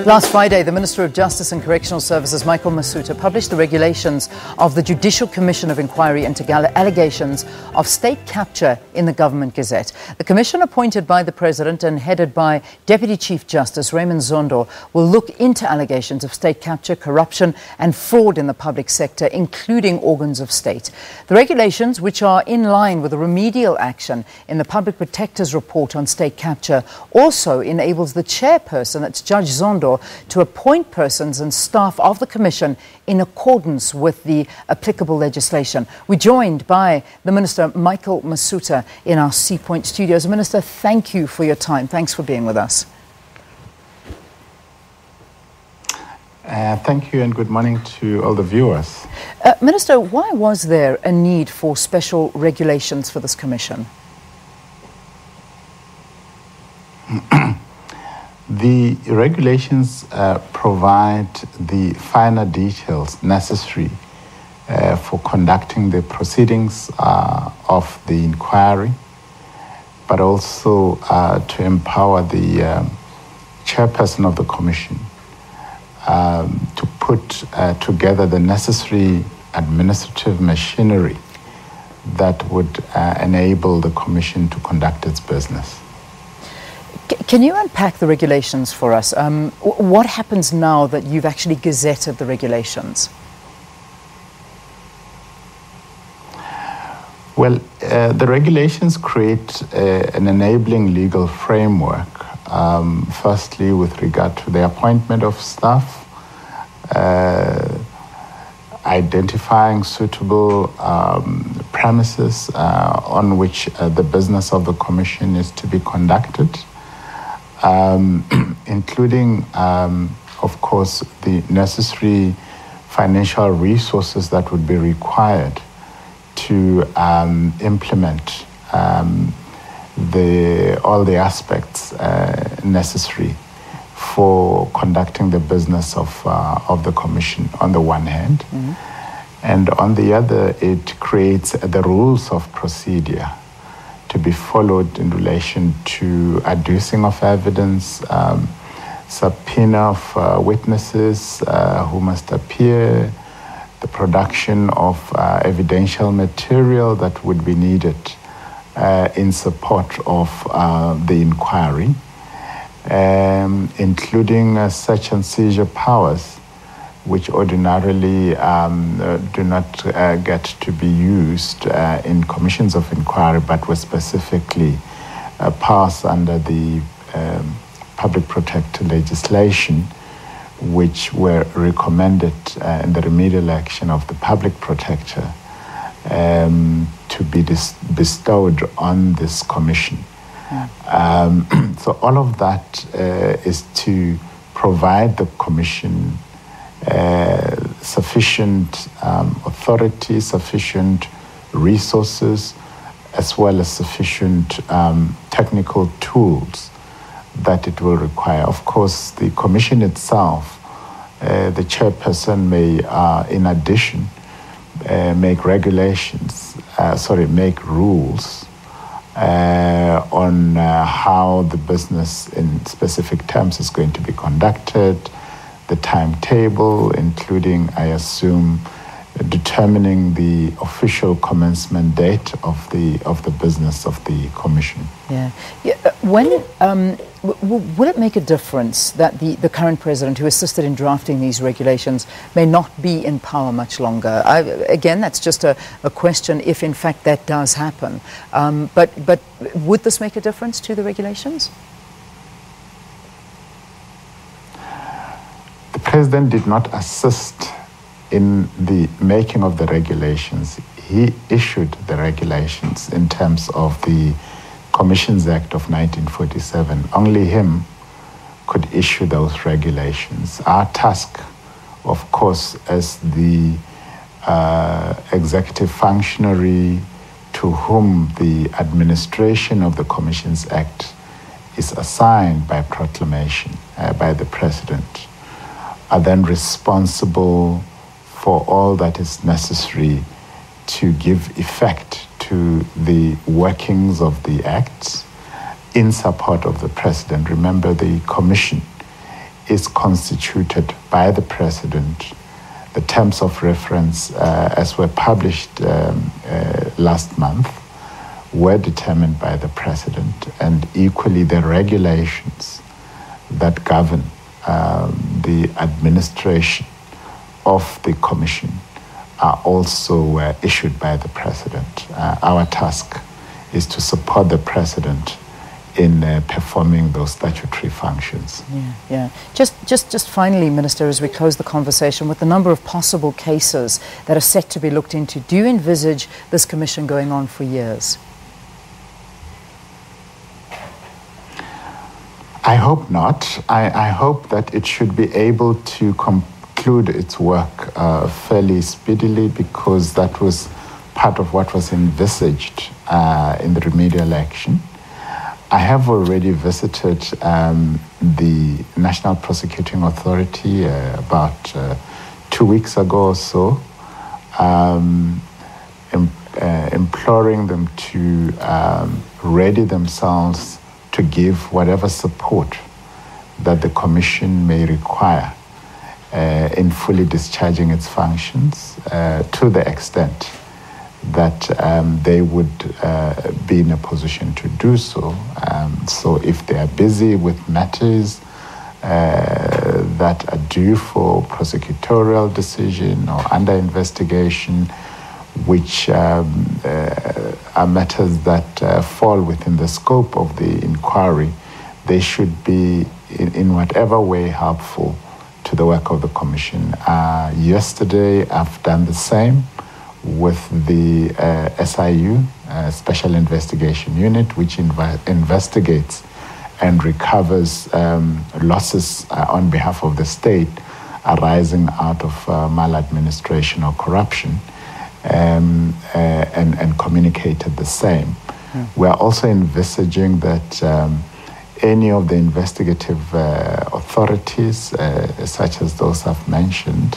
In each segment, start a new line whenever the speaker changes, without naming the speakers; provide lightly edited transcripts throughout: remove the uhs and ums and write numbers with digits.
Last Friday, the Minister of Justice and Correctional Services, Michael Masutha, published the regulations of the Judicial Commission of Inquiry into allegations of state capture in the Government Gazette. The commission, appointed by the President and headed by Deputy Chief Justice Raymond Zondo, will look into allegations of state capture, corruption and fraud in the public sector, including organs of state. The regulations, which are in line with the remedial action in the Public Protector's report on state capture, also enables the chairperson, that's Judge Zondo, to appoint persons and staff of the Commission in accordance with the applicable legislation. We're joined by the Minister, Michael Masutha, in our Point studios. Minister, thank you for your time. Thanks for being with us.
Thank you and good morning to all the viewers.
Minister, why was there a need for special regulations for this Commission?
The regulations provide the finer details necessary for conducting the proceedings of the inquiry, but also to empower the chairperson of the Commission to put together the necessary administrative machinery that would enable the Commission to conduct its business.
Can you unpack the regulations for us? What happens now that you've actually gazetted the regulations?
Well, the regulations create an enabling legal framework, firstly with regard to the appointment of staff, identifying suitable premises on which the business of the Commission is to be conducted, including, of course, the necessary financial resources that would be required to implement all the aspects necessary for conducting the business of the Commission on the one hand, and on the other, it creates the rules of procedure to be followed in relation to adducing of evidence, subpoena of witnesses who must appear, the production of evidential material that would be needed in support of the inquiry, including search and seizure powers, which ordinarily do not get to be used in commissions of inquiry, but were specifically passed under the public protector legislation, which were recommended in the remedial action of the public protector to be bestowed on this commission. So all of that is to provide the commission sufficient authority, sufficient resources, as well as sufficient technical tools that it will require. Of course, the Commission itself, the chairperson may, in addition, make rules on how the business in specific terms is going to be conducted, the timetable, including, I assume, determining the official commencement date of the business of the Commission.
Yeah. When will it make a difference that the current President, who assisted in drafting these regulations, may not be in power much longer? Again, that's just a question if, in fact, that does happen. But would this make a difference to the regulations?
The President did not assist in the making of the regulations. He issued the regulations in terms of the Commissions Act of 1947. Only him could issue those regulations. Our task, of course, as the executive functionary to whom the administration of the Commissions Act is assigned by proclamation by the President, are then responsible for all that is necessary to give effect to the workings of the acts in support of the President. Remember, the Commission is constituted by the President. The terms of reference, as were published last month, were determined by the President, and equally the regulations that govern the administration of the Commission are also issued by the President. Our task is to support the President in performing those statutory functions.
Yeah. Just finally, Minister, as we close the conversation, with the number of possible cases that are set to be looked into, do you envisage this commission going on for years?
I hope not. I hope that it should be able to conclude its work fairly speedily, because that was part of what was envisaged in the remedial action. I have already visited the National Prosecuting Authority about 2 weeks ago or so, imploring them to ready themselves to give whatever support that the Commission may require in fully discharging its functions, to the extent that they would be in a position to do so. So if they are busy with matters that are due for prosecutorial decision or under investigation, which are matters that fall within the scope of the inquiry, they should be in whatever way helpful to the work of the Commission. Yesterday, I've done the same with the SIU, Special Investigation Unit, which investigates and recovers losses on behalf of the state arising out of maladministration or corruption, and communicated the same. We are also envisaging that any of the investigative authorities, such as those I've mentioned,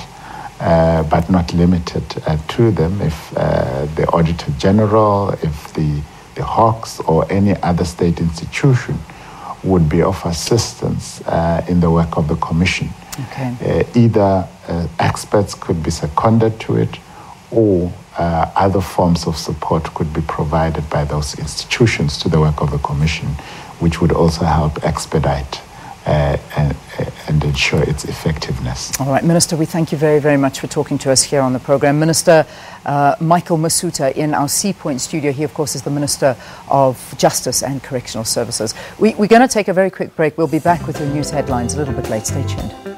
but not limited to them, if the Auditor General, if the Hawks or any other state institution would be of assistance in the work of the Commission.
Okay.
Either experts could be seconded to it, or other forms of support could be provided by those institutions to the work of the Commission, which would also help expedite and ensure its effectiveness.
All right, Minister, we thank you very, very much for talking to us here on the program. Minister Michael Masutha in our C Point studio. He, of course, is the Minister of Justice and Correctional Services. We're going to take a very quick break. We'll be back with your news headlines a little bit late. Stay tuned.